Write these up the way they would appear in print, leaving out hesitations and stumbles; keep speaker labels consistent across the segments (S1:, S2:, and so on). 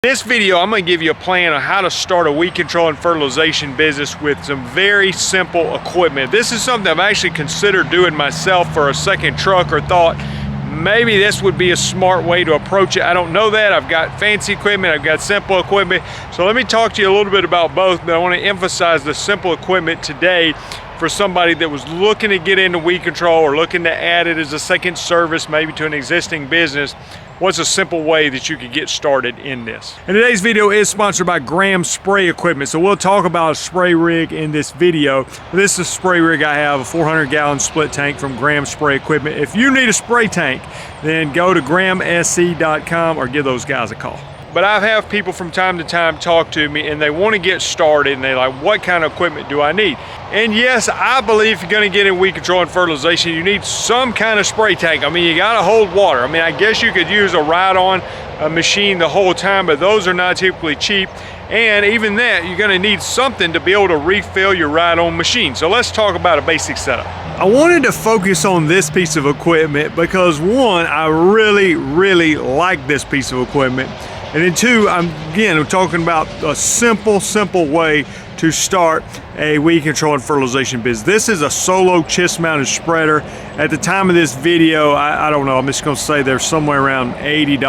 S1: In this video, I'm going to give you a plan on how to start a weed control and fertilization business with some very simple equipment. This is something I've actually considered doing myself for a second truck, or thought maybe this would be a smart way to approach it. I don't know that. I've got fancy equipment, I've got simple equipment. So let me talk to you a little bit about both, but I want to emphasize the simple equipment today for somebody that was looking to get into weed control or looking to add it as a second service, maybe to an existing business. What's a simple way that you could get started in this? And today's video is sponsored by Graham Spray Equipment. So we'll talk about a spray rig in this video. This is a spray rig I have, a 400-gallon split tank from Graham Spray Equipment. If you need a spray tank, then go to grahamsc.com or give those guys a call. But I have people from time to time talk to me and they want to get started and they're like, what kind of equipment do I need? And yes, I believe if you're going to get in weed control and fertilization, you need some kind of spray tank. I mean, you got to hold water. I mean, I guess you could use a ride-on machine the whole time, but those are not typically cheap. And even that, you're going to need something to be able to refill your ride-on machine. So let's talk about a basic setup. I wanted to focus on this piece of equipment because one, I really like this piece of equipment. And then two, I'm talking about a simple way to start a weed control and fertilization business. This is a solo chest mounted spreader. At the time of this video, I don't know, I'm just gonna say they're somewhere around $80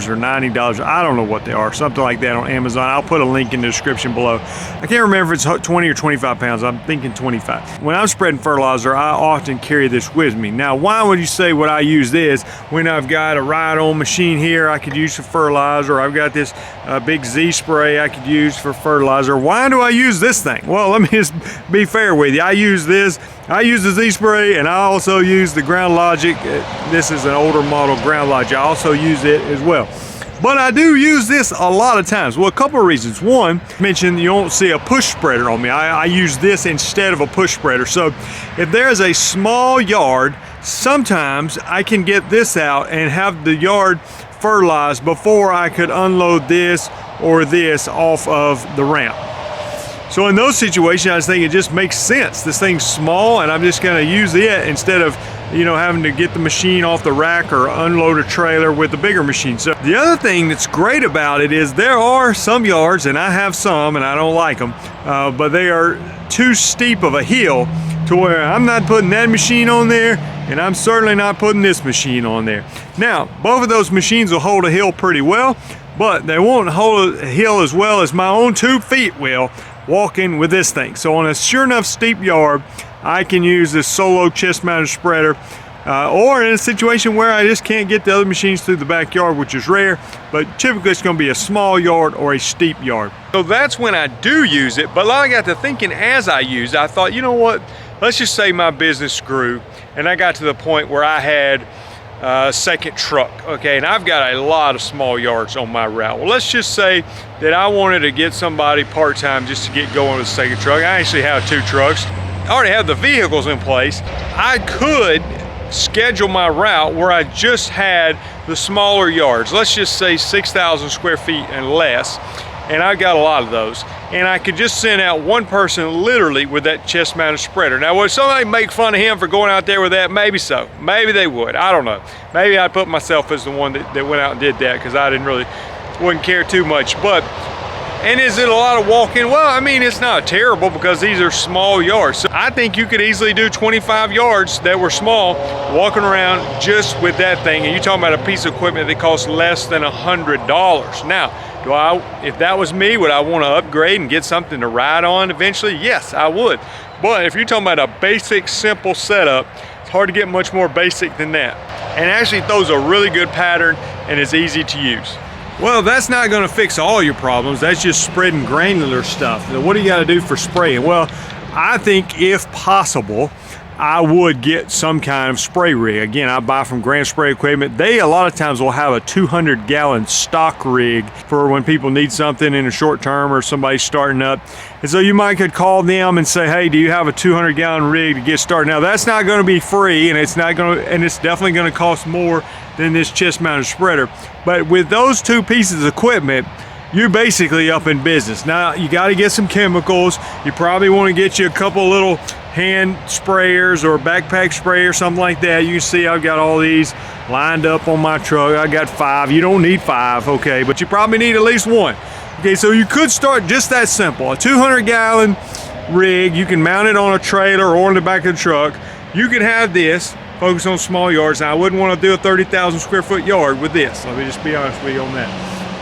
S1: or $90. I don't know what they are, something like that on Amazon. I'll put a link in the description below. I can't remember if it's 20 or 25 pounds. I'm thinking 25. When I'm spreading fertilizer, I often carry this with me. Now, why would you say would I use this when I've got a ride-on machine here I could use for fertilizer? I've got this big Z spray I could use for fertilizer. Why do I use this thing? Well, let me just be fair with you. I use the Z spray, and I also use the Ground Logic. This is an older model Ground Logic. I also use it as well. But I do use this a lot of times. Well, a couple of reasons. One, mentioned you don't see a push spreader on me. I use this instead of a push spreader. So if there's a small yard, sometimes I can get this out and have the yard fertilized before I could unload this or this off of the ramp. So in those situations, I just think it just makes sense. This thing's small and I'm just gonna use it instead of, having to get the machine off the rack or unload a trailer with the bigger machine. So the other thing that's great about it is there are some yards, and I have some and I don't like them, but they are too steep of a hill to where I'm not putting that machine on there, and I'm certainly not putting this machine on there. Now, both of those machines will hold a hill pretty well, but they won't hold a hill as well as my own 2 feet will walking with this thing. So on a sure enough steep yard, I can use this solo chest mounted spreader, or in a situation where I just can't get the other machines through the backyard, which is rare, but typically it's going to be a small yard or a steep yard. So that's when I do use it. But I got to thinking as I used it, I thought, you know what, let's just say my business grew and I got to the point where I had a second truck, okay, and I've got a lot of small yards on my route. Well, let's just say that I wanted to get somebody part-time just to get going with a second truck. I actually have 2 trucks. I already have the vehicles in place. I could schedule my route where I just had the smaller yards. Let's just say 6,000 square feet and less, and I've got a lot of those. And I could just send out one person literally with that chest mounted spreader. Now, would somebody make fun of him for going out there with that? Maybe so. Maybe they would. I don't know. Maybe I'd put myself as the one that went out and did that, because I wouldn't care too much. But, and is it a lot of walking? Well, I mean, it's not terrible because these are small yards. So I think you could easily do 25 yards that were small, walking around just with that thing. And you're talking about a piece of equipment that costs less than $100. Now, if that was me, would I want to upgrade and get something to ride on eventually? Yes, I would. But if you're talking about a basic, simple setup, it's hard to get much more basic than that. And actually throws a really good pattern and is easy to use. Well, that's not going to fix all your problems. That's just spreading granular stuff. Now, what do you got to do for spraying? Well, I think if possible, I would get some kind of spray rig. Again, I buy from Graham Spray Equipment. They a lot of times will have a 200-gallon stock rig for when people need something in a short term or somebody's starting up. And so you might could call them and say, hey, do you have a 200-gallon rig to get started? Now, that's not going to be free, and it's definitely going to cost more than this chest mounted spreader. But with those 2 pieces of equipment, you're basically up in business. Now, you got to get some chemicals. You probably want to get you a couple little hand sprayers or backpack sprayer, something like that. You can see I've got all these lined up on my truck. I got 5. You don't need 5, okay, but you probably need at least 1. Okay, so you could start just that simple. A 200-gallon rig, you can mount it on a trailer or in the back of the truck. You can have this, focus on small yards. Now, I wouldn't want to do a 30,000 square foot yard with this. Let me just be honest with you on that.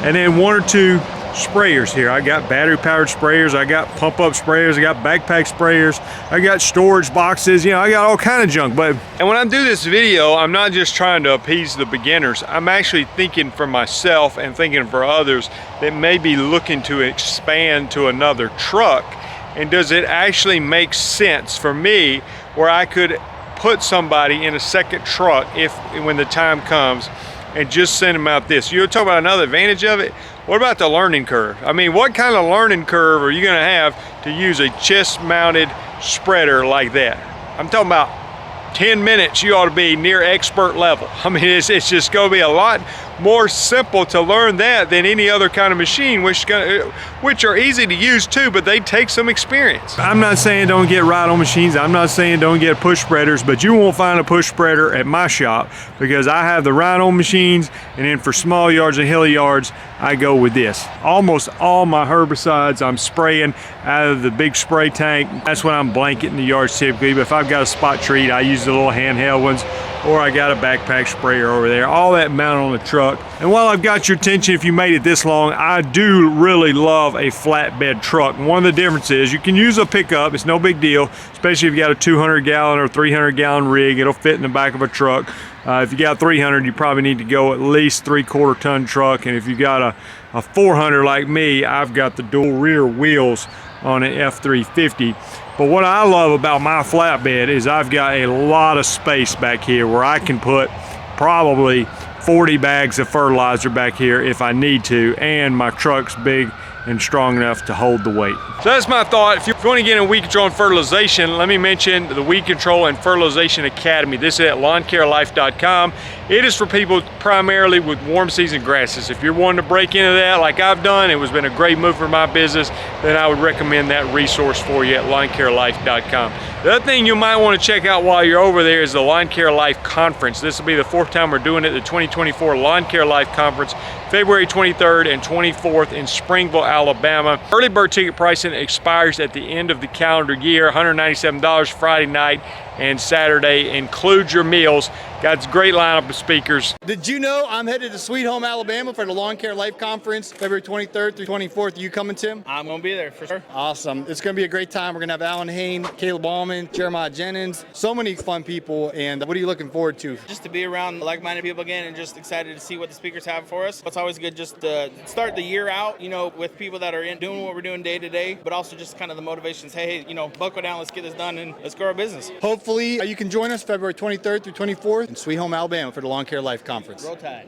S1: And then 1 or 2 sprayers here. I got battery powered sprayers, I got pump up sprayers, I got backpack sprayers, I got storage boxes, you know, I got all kind of junk. And when I do this video, I'm not just trying to appease the beginners. I'm actually thinking for myself and thinking for others that may be looking to expand to another truck. And does it actually make sense for me where I could put somebody in a second truck when the time comes and just send them out this? You're talking about another advantage of it. What about the learning curve? I mean, what kind of learning curve are you gonna have to use a chest mounted spreader like that? I'm talking about 10 minutes, you ought to be near expert level. I mean, it's just gonna be a lot more simple to learn that than any other kind of machine, which are easy to use too, but they take some experience. I'm not saying don't get ride-on machines. I'm not saying don't get push spreaders, but you won't find a push spreader at my shop because I have the ride-on machines, and then for small yards and hilly yards, I go with this. Almost all my herbicides I'm spraying out of the big spray tank. That's when I'm blanketing the yards typically, but if I've got a spot treat, I use the little handheld ones, or I got a backpack sprayer over there. All that mounted on the truck. And while I've got your attention, if you made it this long, I do really love a flatbed truck. And one of the differences, you can use a pickup, it's no big deal, especially if you got a 200-gallon or 300-gallon rig, it'll fit in the back of a truck. If you got 300, you probably need to go at least 3/4 ton truck. And if you got a 400 like me, I've got the dual rear wheels on an F350. But what I love about my flatbed is I've got a lot of space back here where I can put probably 40 bags of fertilizer back here if I need to, and my truck's big and strong enough to hold the weight. So that's my thought. If you want to get in weed control and fertilization, let me mention the Weed Control and Fertilization Academy. This is at lawncarelife.com. It is for people primarily with warm season grasses. If you're wanting to break into that like I've done, it has been a great move for my business, then I would recommend that resource for you at lawncarelife.com. The other thing you might want to check out while you're over there is the Lawn Care Life Conference. This will be the 4th time we're doing it, the 2024 Lawn Care Life Conference, February 23rd and 24th in Springville, Alabama. Early bird ticket pricing expires at the end of the calendar year, $197 Friday night and Saturday. Includes your meals. Got a great lineup of speakers.
S2: Did you know I'm headed to Sweet Home, Alabama for the Lawn Care Life Conference, February 23rd through 24th. Are you coming, Tim?
S3: I'm going to be there for sure.
S2: Awesome. It's going to be a great time. We're going to have Alan Hain, Caleb Allman, Jeremiah Jennings, so many fun people. And what are you looking forward to?
S3: Just to be around like-minded people again and just excited to see what the speakers have for us. It's always good just to start the year out, you know, with people that are doing what we're doing day to day, but also just kind of the motivations. Hey, you know, buckle down, let's get this done and let's grow our business.
S2: Hopefully you can join us February 23rd through 24th in Sweet Home, Alabama for the Lawn Care Life Conference.
S3: Roll Tide.